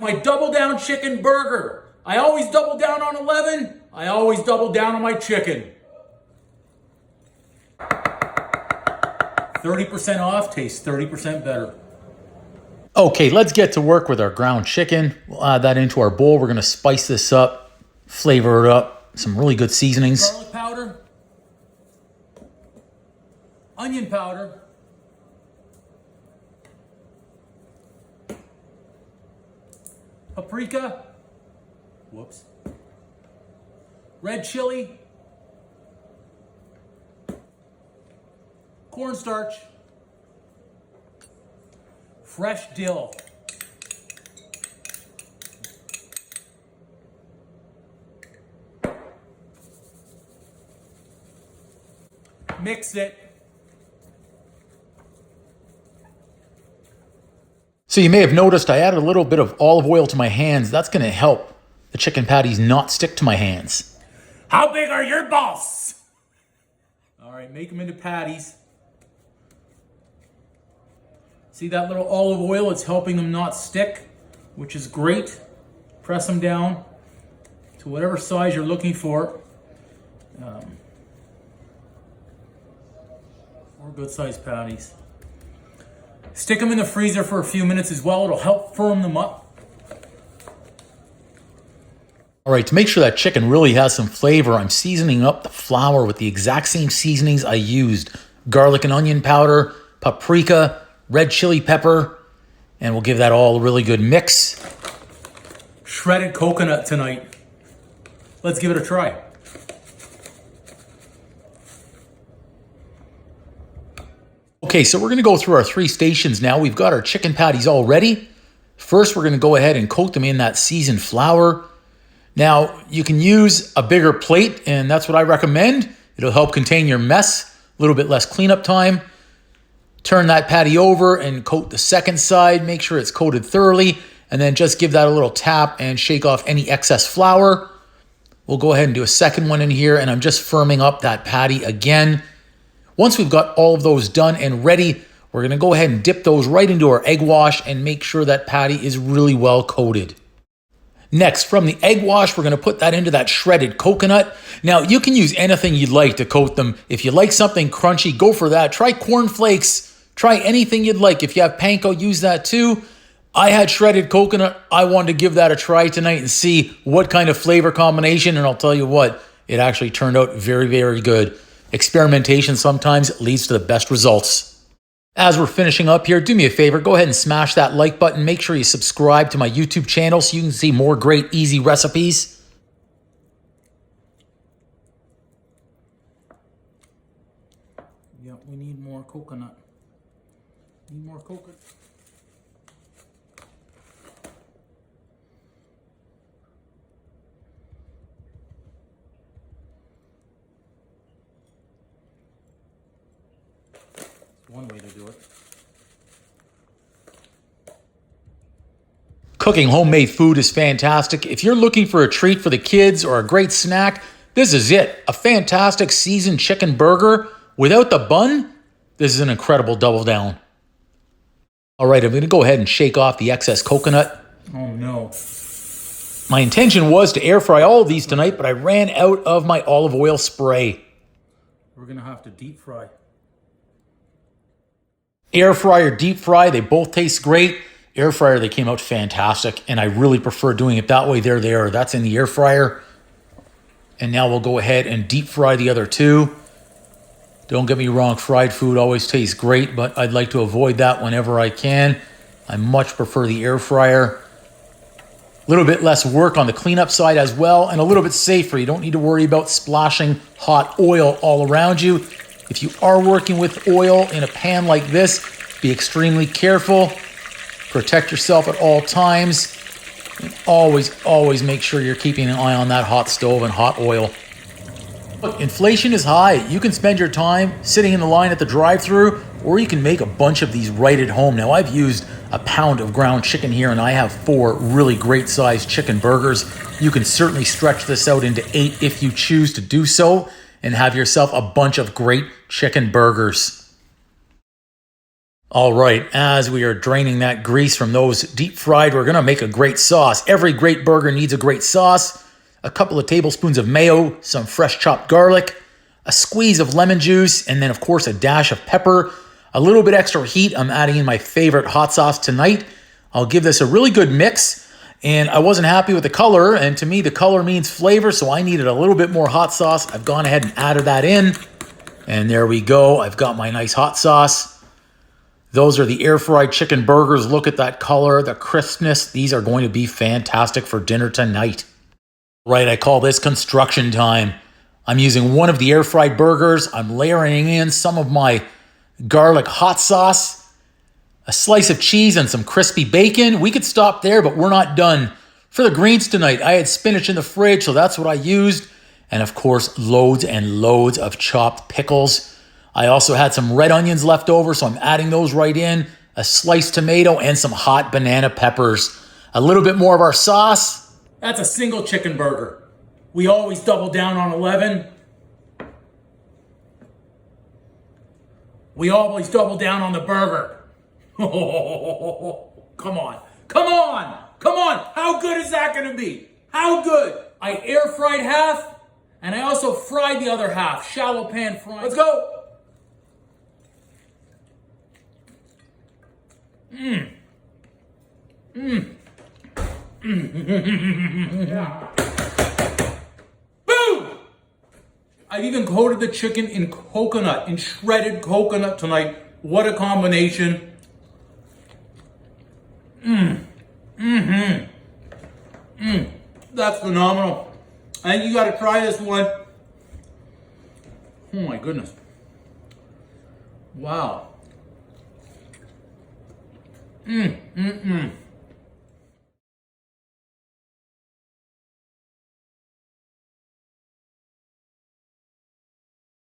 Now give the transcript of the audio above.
My double down chicken burger. I always double down on 11. I always double down on my chicken. 30% off, tastes 30% better. Okay, let's get to work with our ground chicken. We'll add that into our bowl. We're gonna spice this up, flavor it up, some really good seasonings. Garlic powder, onion powder, paprika, whoops, red chili, cornstarch, fresh dill, mix it. So you may have noticed I added a little bit of olive oil to my hands. That's going to help the chicken patties not stick to my hands. How big are your balls? All right, make them into patties. See that little olive oil? It's helping them not stick, which is great. Press them down to whatever size you're looking for. Or good sized patties. Stick them in the freezer for a few minutes as well. It'll help firm them up. All right, to make sure that chicken really has some flavor, I'm seasoning up the flour with the exact same seasonings I used. Garlic and onion powder, paprika, red chili pepper, and we'll give that all a really good mix. Shredded coconut tonight. Let's give it a try. Okay, so we're gonna go through our 3 stations now. We've got our chicken patties all ready. First, we're gonna go ahead and coat them in that seasoned flour. Now, you can use a bigger plate, and that's what I recommend. It'll help contain your mess, a little bit less cleanup time. Turn that patty over and coat the second side. Make sure it's coated thoroughly, and then just give that a little tap and shake off any excess flour. We'll go ahead and do a second one in here, and I'm just firming up that patty again. Once we've got all of those done and ready, we're gonna go ahead and dip those right into our egg wash and make sure that patty is really well coated. Next, from the egg wash, we're gonna put that into that shredded coconut. Now, you can use anything you'd like to coat them. If you like something crunchy, go for that. Try cornflakes, try anything you'd like. If you have panko, use that too. I had shredded coconut. I wanted to give that a try tonight and see what kind of flavor combination, and I'll tell you what, it actually turned out very, very good. Experimentation sometimes leads to the best results. As we're finishing up here, do me a favor, go ahead and smash that like button. Make sure you subscribe to my YouTube channel so you can see more great, easy recipes. Yeah, we need more coconut. Need more coconut. One way to do it. Cooking homemade food is fantastic. If you're looking for a treat for the kids or a great snack, this is it. A fantastic seasoned chicken burger without the bun. This is an incredible double down. All right, I'm going to go ahead and shake off the excess coconut. Oh no. My intention was to air fry all of these tonight, but I ran out of my olive oil spray. We're going to have to deep fry. Air fry or deep fry, they both taste great. Air fryer, they came out fantastic, and I really prefer doing it that way. There they are. That's in the air fryer. And now we'll go ahead and deep fry the other 2. Don't get me wrong, fried food always tastes great, but I'd like to avoid that whenever I can. I much prefer the air fryer. A little bit less work on the cleanup side as well, and a little bit safer. You don't need to worry about splashing hot oil all around you. If you are working with oil in a pan like this, be extremely careful. Protect yourself at all times. And always make sure you're keeping an eye on that hot stove and hot oil. Look, inflation is high. You can spend your time sitting in the line at the drive-thru, or you can make a bunch of these right at home. Now, I've used a pound of ground chicken here, and I have 4 really great-sized chicken burgers. You can certainly stretch this out into 8 if you choose to do so, and have yourself a bunch of great chicken burgers. All right, as we are draining that grease from those deep fried, we're gonna make a great sauce. Every great burger needs a great sauce. A couple of tablespoons of mayo, some fresh chopped garlic, a squeeze of lemon juice, and then of course a dash of pepper. A little bit extra heat, I'm adding in my favorite hot sauce tonight. I'll give this a really good mix, and I wasn't happy with the color, and to me the color means flavor, so I needed a little bit more hot sauce. I've gone ahead and added that in, and there we go. I've got my nice hot sauce. Those are the air-fried chicken burgers. Look at that color, the crispness. These are going to be fantastic for dinner tonight. Right, I call this construction time. I'm using one of the air-fried burgers. I'm layering in some of my garlic hot sauce, a slice of cheese, and some crispy bacon. We could stop there, but we're not done. For the greens tonight, I had spinach in the fridge, so that's what I used. And of course, loads and loads of chopped pickles. I also had some red onions left over, so I'm adding those right in, a sliced tomato, and some hot banana peppers. A little bit more of our sauce. That's a single chicken burger. We always double down on 11. We always double down on the burger. Come on, come on, come on. How good is that gonna be? How good? I air fried half, and I also fried the other half. Shallow pan fry. Let's go. Boom! I've even coated the chicken in coconut, in shredded coconut tonight. What a combination. That's phenomenal. I think you gotta try this one. Oh my goodness. Wow.